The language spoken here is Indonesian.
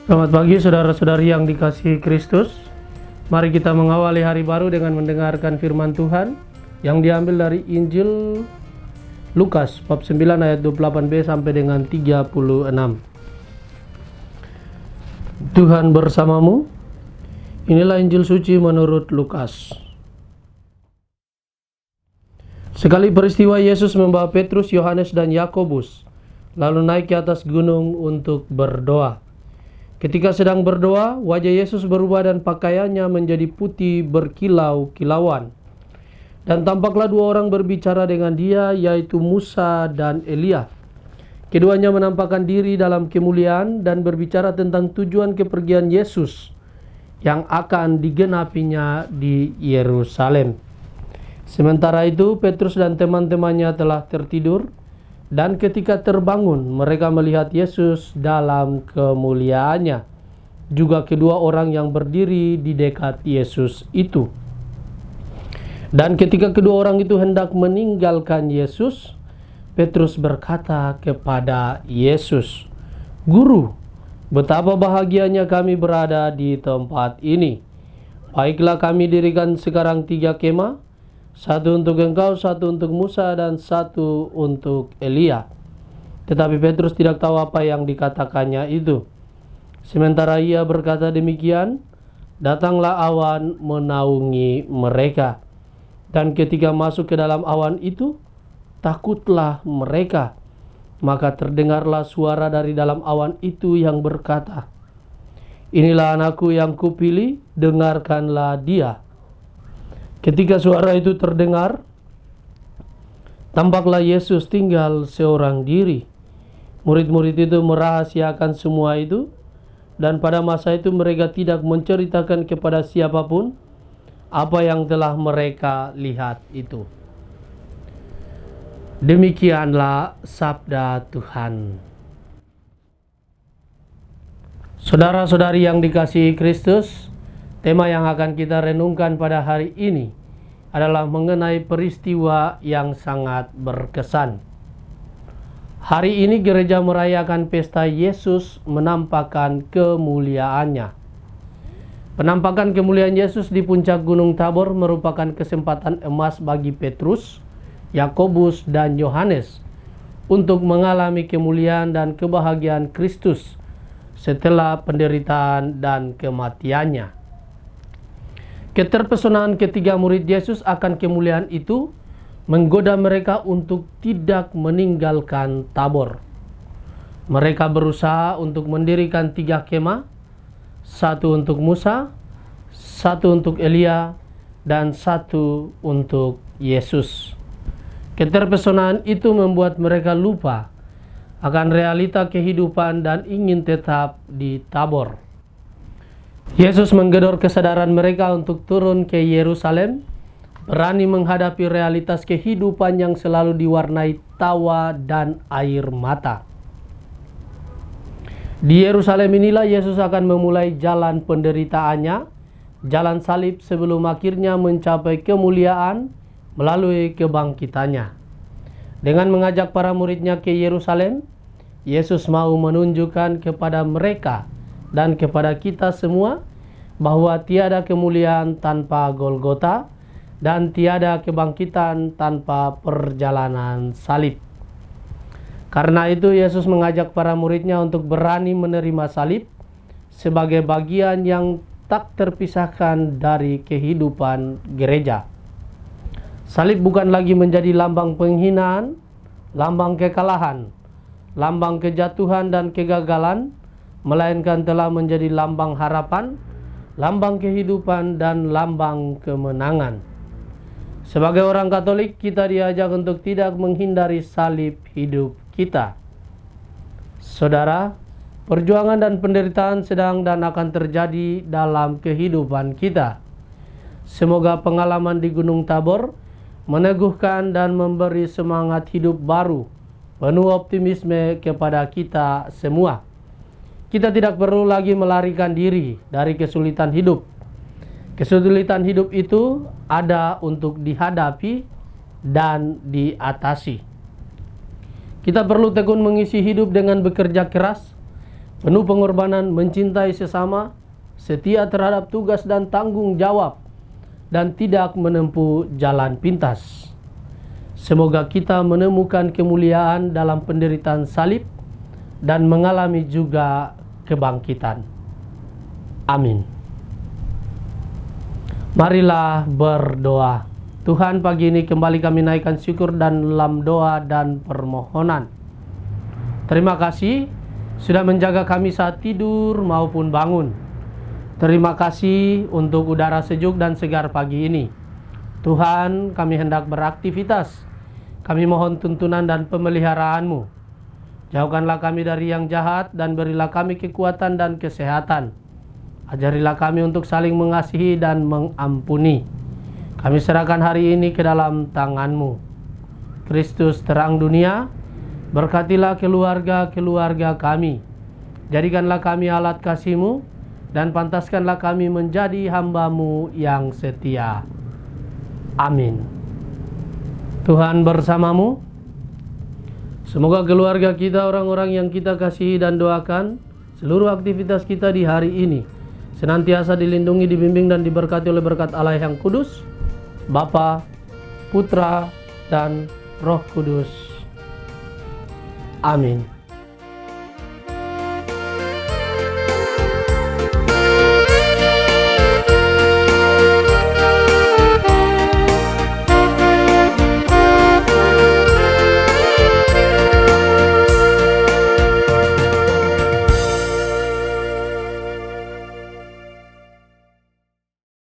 Selamat pagi saudara-saudari yang dikasihi Kristus. Mari kita mengawali hari baru dengan mendengarkan firman Tuhan yang diambil dari Injil Lukas bab 9 ayat 28b sampai dengan 36. Tuhan bersamamu. Inilah Injil suci menurut Lukas. Sekali peristiwa Yesus membawa Petrus, Yohanes dan Yakobus lalu naik ke atas gunung untuk berdoa. Ketika sedang berdoa, wajah Yesus berubah dan pakaiannya menjadi putih berkilau-kilauan. Dan tampaklah dua orang berbicara dengan dia, yaitu Musa dan Elia. Keduanya menampakkan diri dalam kemuliaan dan berbicara tentang tujuan kepergian Yesus yang akan digenapinya di Yerusalem. Sementara itu, Petrus dan teman-temannya telah tertidur. Dan ketika terbangun, mereka melihat Yesus dalam kemuliaannya. Juga kedua orang yang berdiri di dekat Yesus itu. Dan ketika kedua orang itu hendak meninggalkan Yesus, Petrus berkata kepada Yesus, "Guru, betapa bahagianya kami berada di tempat ini. Baiklah, kami dirikan sekarang 3 kemah, satu untuk engkau, satu untuk Musa, dan satu untuk Elia." Tetapi Petrus tidak tahu apa yang dikatakannya itu. Sementara ia berkata demikian, datanglah awan menaungi mereka. Dan ketika masuk ke dalam awan itu, takutlah mereka. Maka terdengarlah suara dari dalam awan itu yang berkata, "Inilah anakku yang kupilih, dengarkanlah dia." Ketika suara itu terdengar, tampaklah Yesus tinggal seorang diri. Murid-murid itu merahasiakan semua itu, dan pada masa itu mereka tidak menceritakan kepada siapapun apa yang telah mereka lihat itu. Demikianlah sabda Tuhan. Saudara-saudari yang dikasihi Kristus, tema yang akan kita renungkan pada hari ini adalah mengenai peristiwa yang sangat berkesan. Hari ini gereja merayakan pesta Yesus menampakkan kemuliaannya. Penampakan kemuliaan Yesus di puncak Gunung Tabor merupakan kesempatan emas bagi Petrus, Yakobus, dan Yohanes untuk mengalami kemuliaan dan kebahagiaan Kristus setelah penderitaan dan kematiannya. Keterpesonaan ketiga murid Yesus akan kemuliaan itu menggoda mereka untuk tidak meninggalkan Tabor. Mereka berusaha untuk mendirikan 3 kemah, satu untuk Musa, satu untuk Elia, dan satu untuk Yesus. Keterpesonaan itu membuat mereka lupa akan realita kehidupan dan ingin tetap di Tabor. Yesus menggedor kesadaran mereka untuk turun ke Yerusalem, berani menghadapi realitas kehidupan yang selalu diwarnai tawa dan air mata. Di Yerusalem inilah Yesus akan memulai jalan penderitaannya, jalan salib sebelum akhirnya mencapai kemuliaan melalui kebangkitannya. Dengan mengajak para muridnya ke Yerusalem, Yesus mau menunjukkan kepada mereka dan kepada kita semua bahwa tiada kemuliaan tanpa Golgota dan tiada kebangkitan tanpa perjalanan salib. Karena itu Yesus mengajak para muridnya untuk berani menerima salib sebagai bagian yang tak terpisahkan dari kehidupan gereja. Salib bukan lagi menjadi lambang penghinaan, lambang kekalahan, lambang kejatuhan dan kegagalan, melainkan telah menjadi lambang harapan, lambang kehidupan, dan lambang kemenangan. Sebagai orang Katolik, kita diajak untuk tidak menghindari salib hidup kita. Saudara, perjuangan dan penderitaan sedang dan akan terjadi dalam kehidupan kita. Semoga pengalaman di Gunung Tabor meneguhkan dan memberi semangat hidup baru, penuh optimisme kepada kita semua. Kita tidak perlu lagi melarikan diri dari kesulitan hidup. Kesulitan hidup itu ada untuk dihadapi dan diatasi. Kita perlu tekun mengisi hidup dengan bekerja keras, penuh pengorbanan, mencintai sesama, setia terhadap tugas dan tanggung jawab, dan tidak menempuh jalan pintas. Semoga kita menemukan kemuliaan dalam penderitaan salib dan mengalami juga kebangkitan. Amin. Marilah berdoa. Tuhan, pagi ini kembali kami naikkan syukur dan dalam doa dan permohonan. Terima kasih sudah menjaga kami saat tidur maupun bangun. Terima kasih untuk udara sejuk dan segar pagi ini. Tuhan, kami hendak beraktivitas. Kami mohon tuntunan dan pemeliharaan-Mu. Jauhkanlah kami dari yang jahat dan berilah kami kekuatan dan kesehatan. Ajarilah kami untuk saling mengasihi dan mengampuni. Kami serahkan hari ini ke dalam tangan-Mu. Kristus terang dunia, berkatilah keluarga-keluarga kami. Jadikanlah kami alat kasih-Mu, dan pantaskanlah kami menjadi hamba-Mu yang setia. Amin. Tuhan bersamamu. Semoga keluarga kita, orang-orang yang kita kasihi dan doakan, seluruh aktivitas kita di hari ini senantiasa dilindungi, dibimbing, dan diberkati oleh berkat Allah yang kudus, Bapa, Putra, dan Roh Kudus. Amin.